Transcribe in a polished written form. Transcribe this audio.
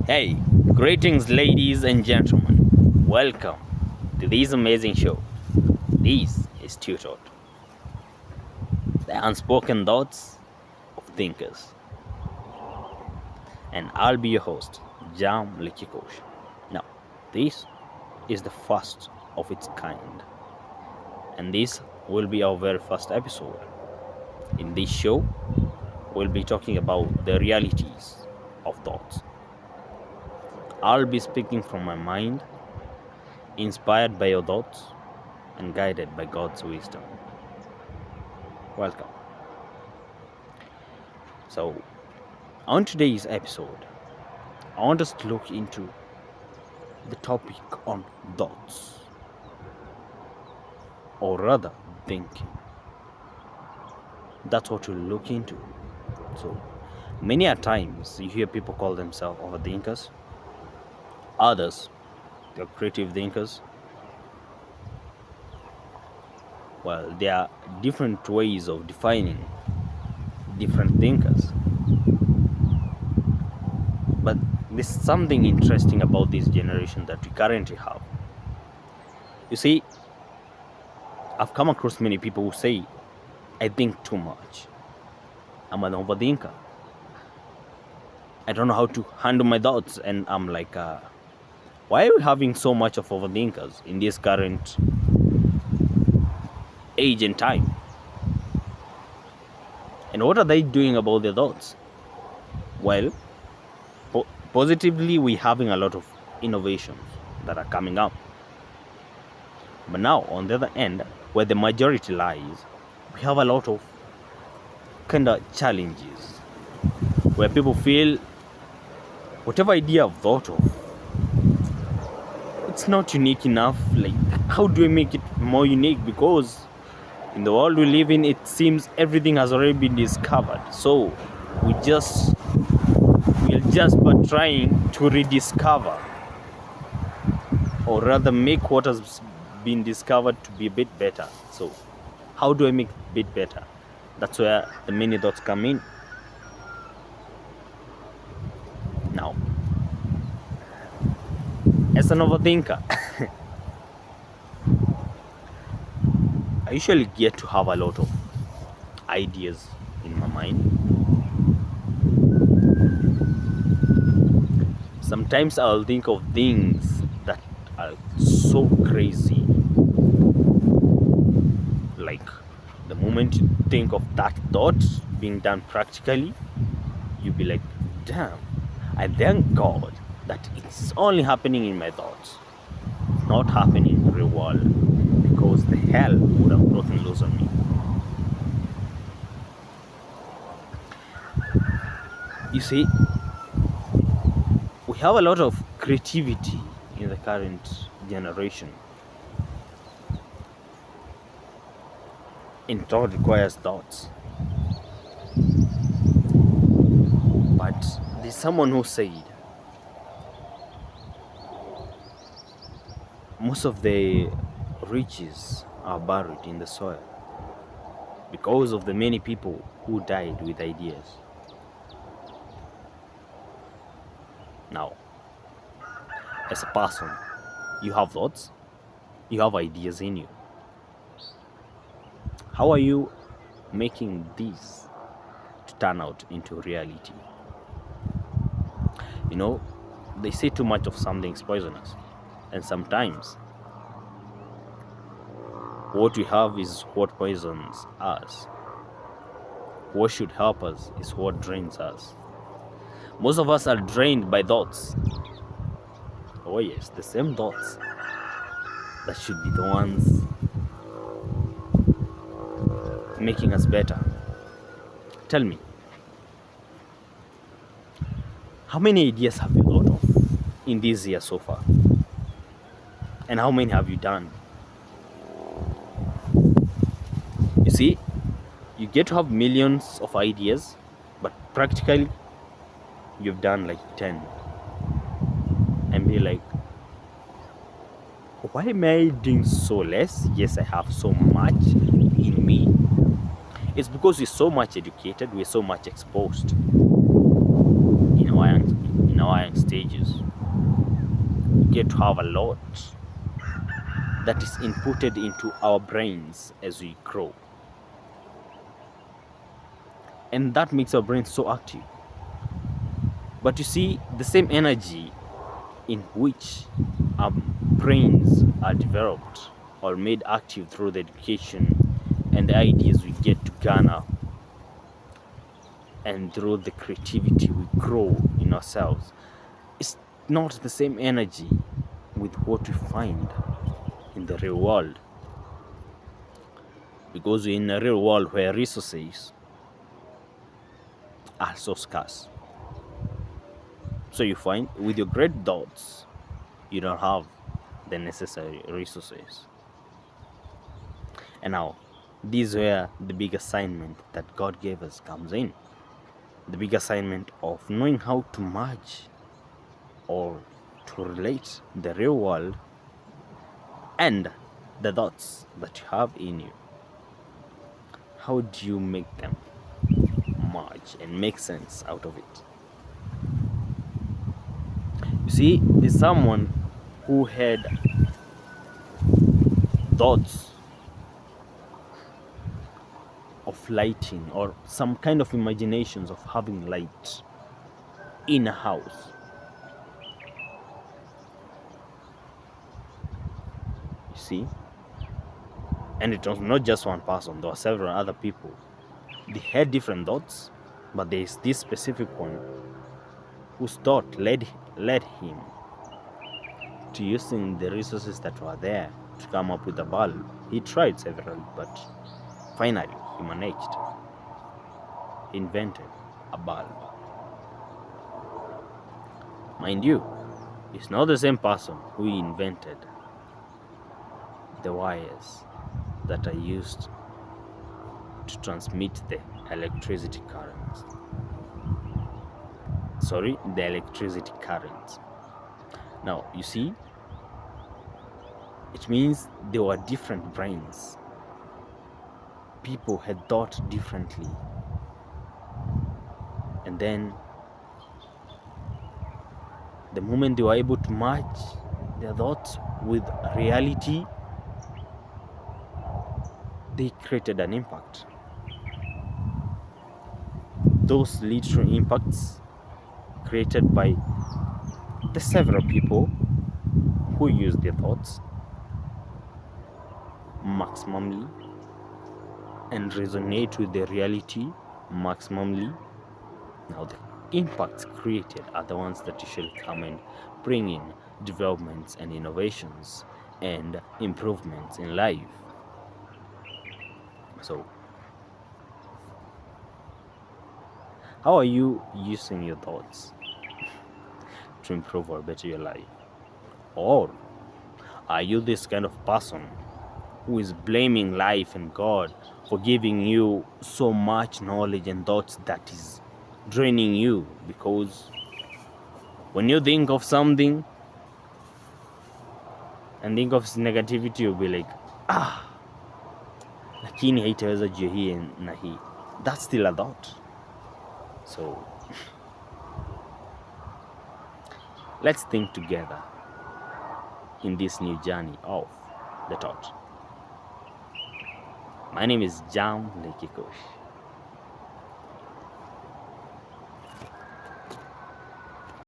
Hey, greetings, ladies and gentlemen. Welcome to this amazing show. This is T.O.T, the unspoken thoughts of thinkers. And I'll be your host, JAMM LEKI KUSH. Now, this is the first of its kind, and this will be our very first episode. In this show, we'll be talking about the realities of thoughts. I'll be speaking from my mind, inspired by your thoughts, and guided by God's wisdom. Welcome. So, on today's episode, I want us to look into the topic on thoughts, or rather, thinking. That's what we'll look into. So, many a times you hear people call themselves overthinkers. Others, they're creative thinkers. Well, there are different ways of defining different thinkers. But there's something interesting about this generation that we currently have. You see, I've come across many people who say, I think too much. I'm an overthinker. I don't know how to handle my thoughts. And I'm like, why are we having so much of overthinkers in this current age and time? And what are they doing about their thoughts? Well, positively, we're having a lot of innovations that are coming up. But now, on the other end, where the majority lies, we have a lot of kind of challenges where people feel whatever idea I've thought of, it's not unique enough. Like, how do I make it more unique? Because in the world we live in, it seems everything has already been discovered. So we'll just be trying to rediscover, or rather make what has been discovered to be a bit better. So how do I make it a bit better? That's where the many thoughts come in. Now, as an overthinker, I usually get to have a lot of ideas in my mind. Sometimes I'll think of things that are so crazy. Like, the moment you think of that thought being done practically, you'll be like, damn, I thank God that it's only happening in my thoughts, not happening in the real world, because the hell would have broken loose on me. You see, we have a lot of creativity in the current generation, and thought requires thoughts. But there's someone who said most of the riches are buried in the soil because of the many people who died with ideas. Now, as a person, you have thoughts, you have ideas in you. How are you making these to turn out into reality? You know, they say too much of something is poisonous. And sometimes, what we have is what poisons us. What should help us is what drains us. Most of us are drained by thoughts. Oh yes, the same thoughts that should be the ones making us better. Tell me, how many ideas have you thought of in this year so far? And how many have you done? You see, you get to have millions of ideas, but practically you've done like 10. And be like, why am I doing so less? Yes, I have so much in me. It's because we're so much educated, we're so much exposed in our underlying stages. We get to have a lot that is inputted into our brains as we grow. And that makes our brains so active. But you see, the same energy in which our brains are developed or made active through the education and the ideas we get to garner, and through the creativity we grow in ourselves, it's not the same energy with what we find in the real world. Because we're in a real world where resources are so scarce. So you find with your great thoughts, you don't have the necessary resources. And now, this is where the big assignment that God gave us comes in. The big assignment of knowing how to merge or to relate the real world and the thoughts that you have in you. How do you make them merge and make sense out of it? You see, there's someone who had thoughts of lighting or some kind of imaginations of having light in a house. You see? And it was not just one person, there were several other people. They had different thoughts, but there is this specific one whose thought led him to using the resources that were there to come up with a bulb. He tried several, but finally he managed. He invented a bulb. Mind you, it's not the same person who invented the wires that are used to transmit the electricity currents. The electricity currents. Now, you see, it means there were different brains. People had thought differently. And then, the moment they were able to match their thoughts with reality, they created an impact. Those literal impacts created by the several people who use their thoughts maximally and resonate with the reality maximally. Now the impacts created are the ones that usually come and bring in developments and innovations and improvements in life. So how are you using your thoughts to improve or better your life? Or are you this kind of person who is blaming life and God for giving you so much knowledge and thoughts that is draining you? Because when you think of something and think of negativity, you'll be like, lakini haitaweza juu hii na hii. That's still a thought. So let's think together in this new journey of the thought. My name is JAMM Leki Kush.